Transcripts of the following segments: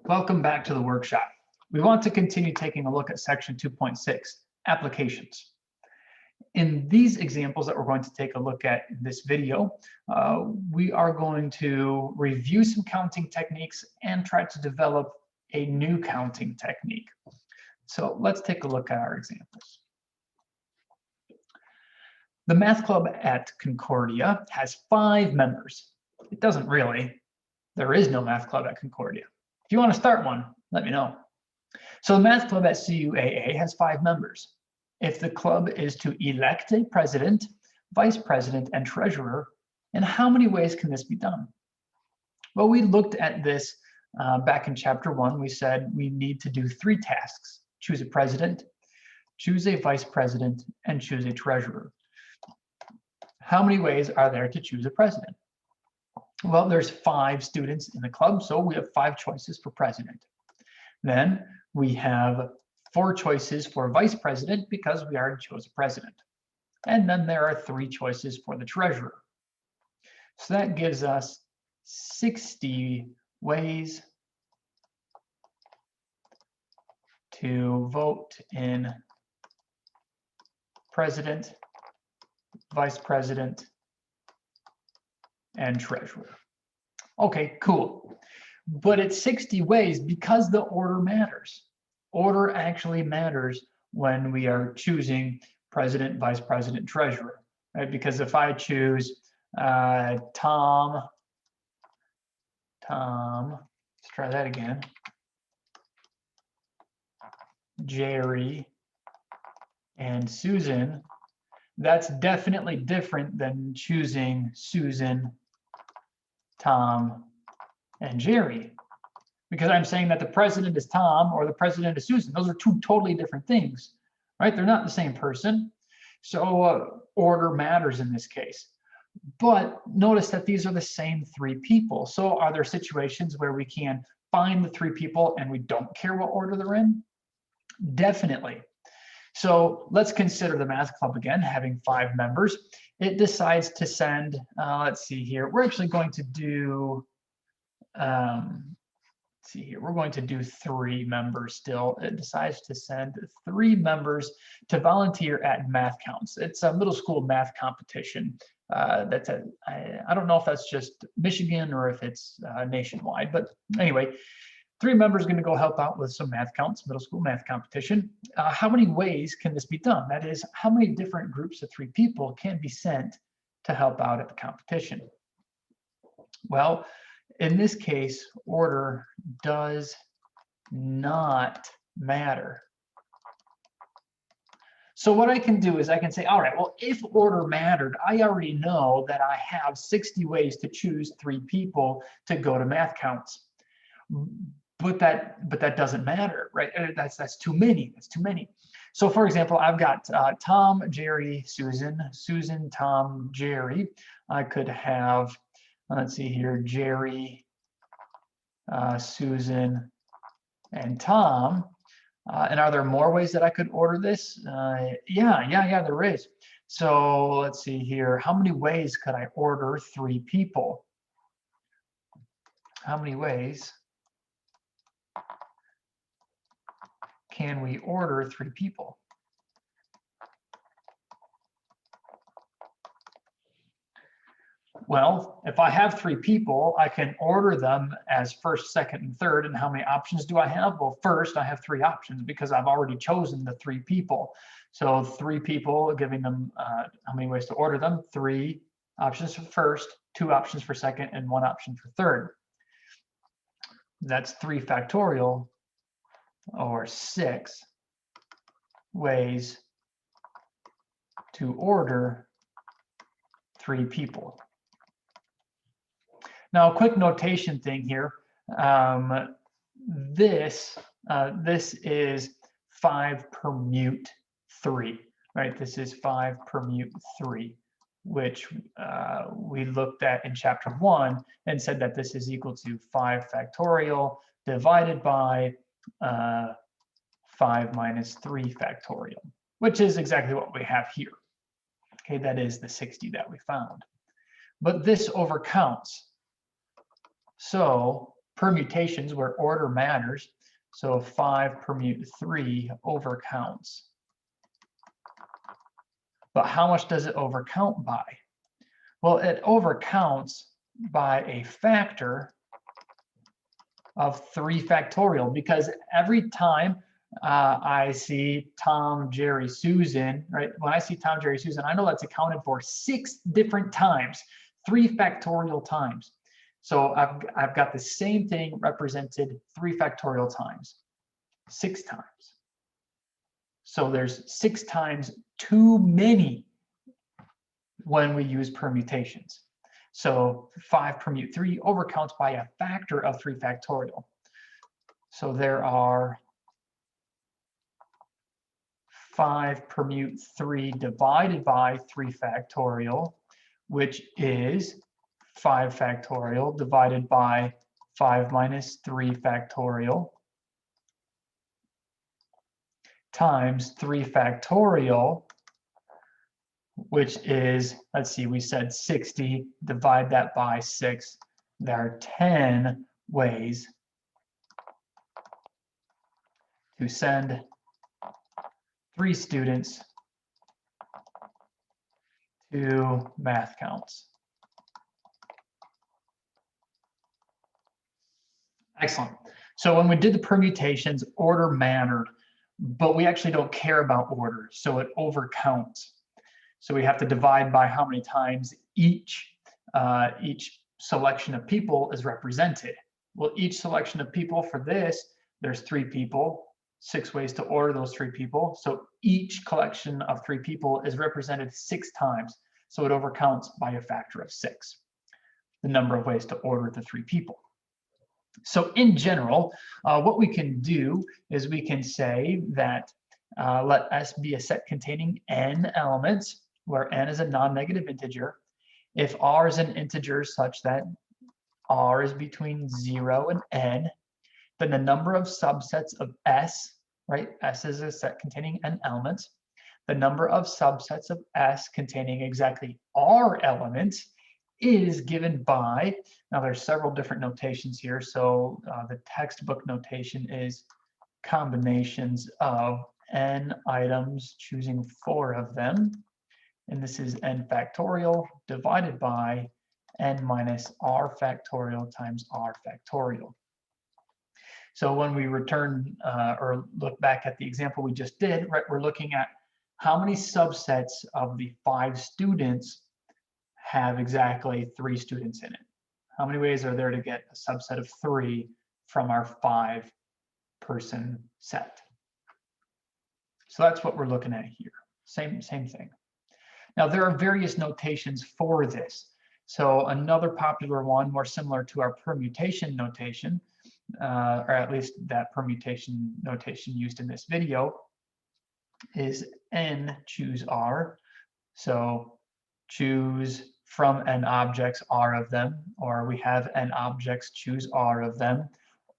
Welcome back to the workshop. We want to continue taking a look at section 2.6, applications. In these examples that we're going to take a look at in this video, we are going to review some counting techniques and try to develop a new counting technique. So let's take a look at our examples. The math club at Concordia has 5 members. It doesn't really. There is no math club at Concordia. If you want to start one, let me know. So the math club at CUAA has 5 members. If the club is to elect a president, vice president, and treasurer, in how many ways can this be done? Well, we looked at this back in chapter 1. We said we need to do 3 tasks: choose a president, choose a vice president, and choose a treasurer. How many ways are there to choose a president? Well, there's 5 students in the club, so we have 5 choices for president. Then we have 4 choices for vice president because we already chose a president. And then there are 3 choices for the treasurer. So that gives us 60 ways to vote in president, vice president, and treasurer. Okay, cool. But it's 60 ways because the order matters. Order actually matters when we are choosing president, vice president, treasurer, right? Because if I choose Tom, let's try that again, Jerry, and Susan, that's definitely different than choosing Susan, Tom, and Jerry, because I'm saying that the president is Tom or the president is Susan. Those are 2 totally different things, right? They're not the same person. So order matters in this case. But notice that these are the same 3 people. So are there situations where we can find the 3 people and we don't care what order they're in? Definitely. So let's consider the math club again, having 5 members. It decides to send, let's see here, we're actually going to do, let's see here, we're going to do 3 members still. It decides to send 3 members to volunteer at Math Counts. It's a middle school math competition. I don't know if that's just Michigan or if it's nationwide, but anyway, 3 members are going to go help out with some math counts, middle school math competition. How many ways can this be done? That is, how many different groups of 3 people can be sent to help out at the competition? Well, in this case, order does not matter. So what I can do is I can say, all right, well, if order mattered, I already know that I have 60 ways to choose 3 people to go to math counts. But that doesn't matter, right? That's too many. That's too many. So, for example, I've got Tom, Jerry, Susan, Susan, Tom, Jerry. I could have, let's see here, Jerry, Susan, and Tom. And are there more ways that I could order this? Yeah, there is. So let's see here. How many ways could I order 3 people? How many ways can we order 3 people? Well, if I have 3 people, I can order them as first, second, and third. And how many options do I have? Well, first, I have 3 options because I've already chosen the 3 people. So 3 people, giving them how many ways to order them? 3 options for first, 2 options for second, and 1 option for third. That's 3 factorial, or 6 ways to order 3 people. Now, a quick notation thing here. This is 5 permute 3, right? This is 5 permute 3, which we looked at in chapter 1 and said that this is equal to 5 factorial divided by 5 minus 3 factorial, which is exactly what we have here. Okay, that is the 60 that we found. But this overcounts. So permutations where order matters. So 5 permute 3 overcounts. But how much does it overcount by? Well, it overcounts by a factor of 3 factorial, because every time I see Tom, Jerry, Susan, right? When I see Tom, Jerry, Susan, I know that's accounted for 6 different times, 3 factorial times. So I've got the same thing represented 3 factorial times, 6 times. So there's 6 times too many when we use permutations. So 5 permute 3 overcounts by a factor of 3 factorial. So there are 5 permute 3 divided by 3 factorial, which is 5 factorial divided by 5 minus 3 factorial times 3 factorial, which is, let's see, we said 60, divide that by 6. There are 10 ways to send 3 students to math counts. Excellent. So when we did the permutations, order mattered, but we actually don't care about order, so it overcounts. So we have to divide by how many times each selection of people is represented. Well, each selection of people for this, there's 3 people, 6 ways to order those 3 people. So each collection of 3 people is represented 6 times. So it overcounts by a factor of 6, the number of ways to order the 3 people. So in general, what we can do is we can say that let S be a set containing n elements, where n is a non-negative integer. If r is an integer such that r is between 0 and n, then the number of subsets of S, right? S is a set containing n elements. The number of subsets of S containing exactly r elements is given by, now there's several different notations here. So the textbook notation is combinations of n items, choosing 4 of them. And this is n factorial divided by n minus r factorial times r factorial. So when we return or look back at the example we just did, right, we're looking at how many subsets of the 5 students have exactly 3 students in it. How many ways are there to get a subset of 3 from our 5-person set? So that's what we're looking at here. Same thing. Now there are various notations for this. So another popular one, more similar to our permutation notation, or at least that permutation notation used in this video, is n choose r. So choose from n objects r of them, or we have n objects, choose r of them,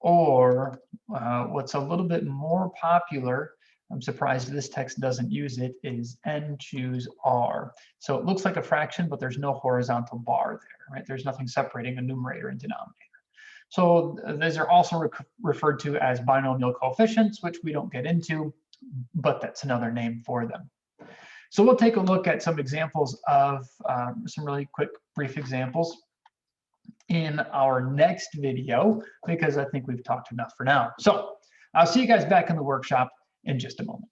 or what's a little bit more popular, I'm surprised this text doesn't use it, is n choose r. So it looks like a fraction, but there's no horizontal bar there, right? There's nothing separating a numerator and denominator. So these are also referred to as binomial coefficients, which we don't get into, but that's another name for them. So we'll take a look at some examples of some really quick, brief examples in our next video, because I think we've talked enough for now. So I'll see you guys back in the workshop in just a moment.